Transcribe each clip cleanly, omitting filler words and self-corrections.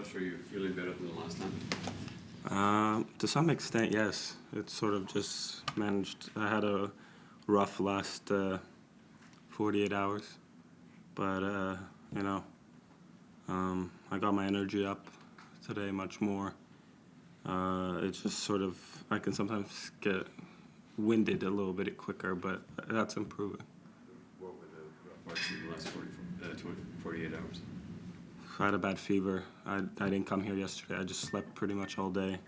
Milos, are you feeling better than the last time? To some extent, yes. It's sort of just managed. I had a rough last 48 hours, but I got my energy up today much more. It's just sort of, I can sometimes get winded a little bit quicker, but that's improving. What were the rough parts in the last 48 hours? I had a bad fever. I didn't come here yesterday. I just slept pretty much all day.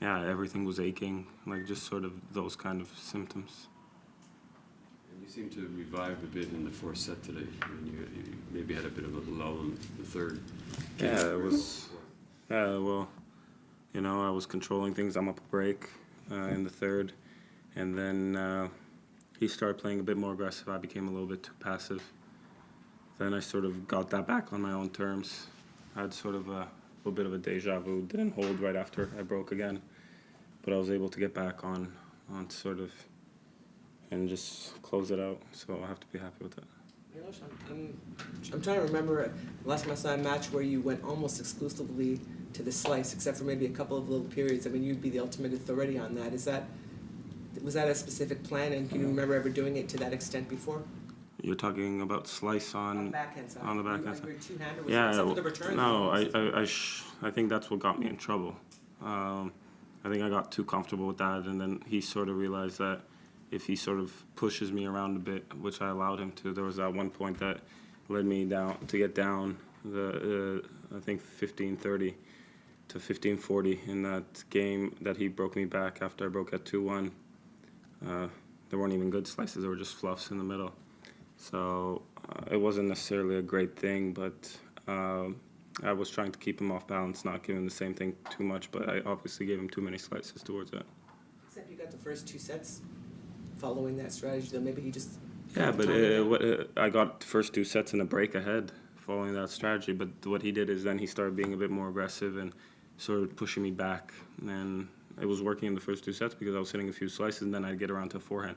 Everything was aching, like just sort of those kind of symptoms. And you seem to revive a bit in the fourth set today. I mean, you maybe had a bit of a lull in the third. Yeah, it was. Well, I was controlling things. I'm up a break in the third, and then he started playing a bit more aggressive. I became a little bit too passive. Then I sort of got that back on my own terms. I had sort of a little bit of a deja vu. Didn't hold right after I broke again, but I was able to get back on sort of and just close it out. So I have to be happy with that. Milos, I'm trying to remember last time I saw a match where you went almost exclusively to the slice, except for maybe a couple of little periods. I mean, you'd be the ultimate authority on that. Was that a specific plan, and can you remember ever doing it to that extent before? You're talking about slice On the backhand side. On the backhand side. You were two-hander? Yeah. The returns No, I think that's what got me in trouble. I think I got too comfortable with that, and then he sort of realized that if he sort of pushes me around a bit, which I allowed him to, there was that one point that led me down to get down I think 15-30 to 15-40 in that game that he broke me back after I broke at 2-1. There weren't even good slices; they were just fluffs in the middle. So it wasn't necessarily a great thing, but I was trying to keep him off balance, not give him the same thing too much, but I obviously gave him too many slices towards it. Except you got the first two sets following that strategy, though maybe he just... Yeah, but I got the first two sets in a break ahead following that strategy, but what he did is then he started being a bit more aggressive and sort of pushing me back, and it was working in the first two sets because I was hitting a few slices, and then I'd get around to a forehand.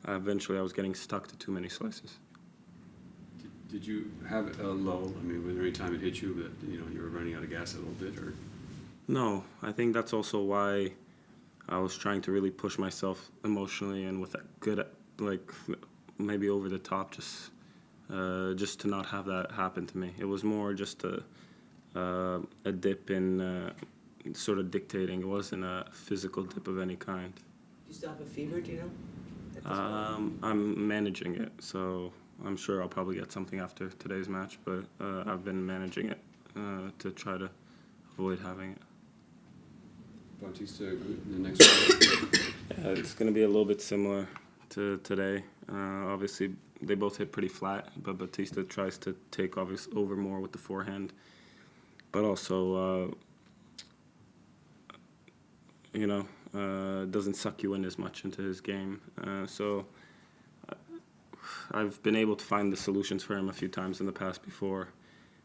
Eventually, I was getting stuck to too many slices. Did you have a lull? I mean, was there any time it hit you that you were running out of gas a little bit, or? No, I think that's also why I was trying to really push myself emotionally and with that good, like maybe over the top, just to not have that happen to me. It was more just a dip in sort of dictating. It wasn't a physical dip of any kind. Do you still have a fever, do you know? I'm managing it, so I'm sure I'll probably get something after today's match, but I've been managing it to try to avoid having it. Bautista, the next one? Yeah, it's going to be a little bit similar to today. Obviously, they both hit pretty flat, but Bautista tries to take over more with the forehand, but also, doesn't suck you in as much into his game. So I've been able to find the solutions for him a few times in the past before.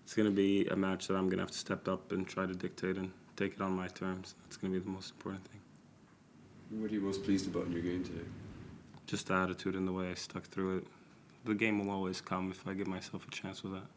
It's going to be a match that I'm going to have to step up and try to dictate and take it on my terms. That's going to be the most important thing. What are you most pleased about in your game today? Just the attitude and the way I stuck through it. The game will always come if I give myself a chance with that.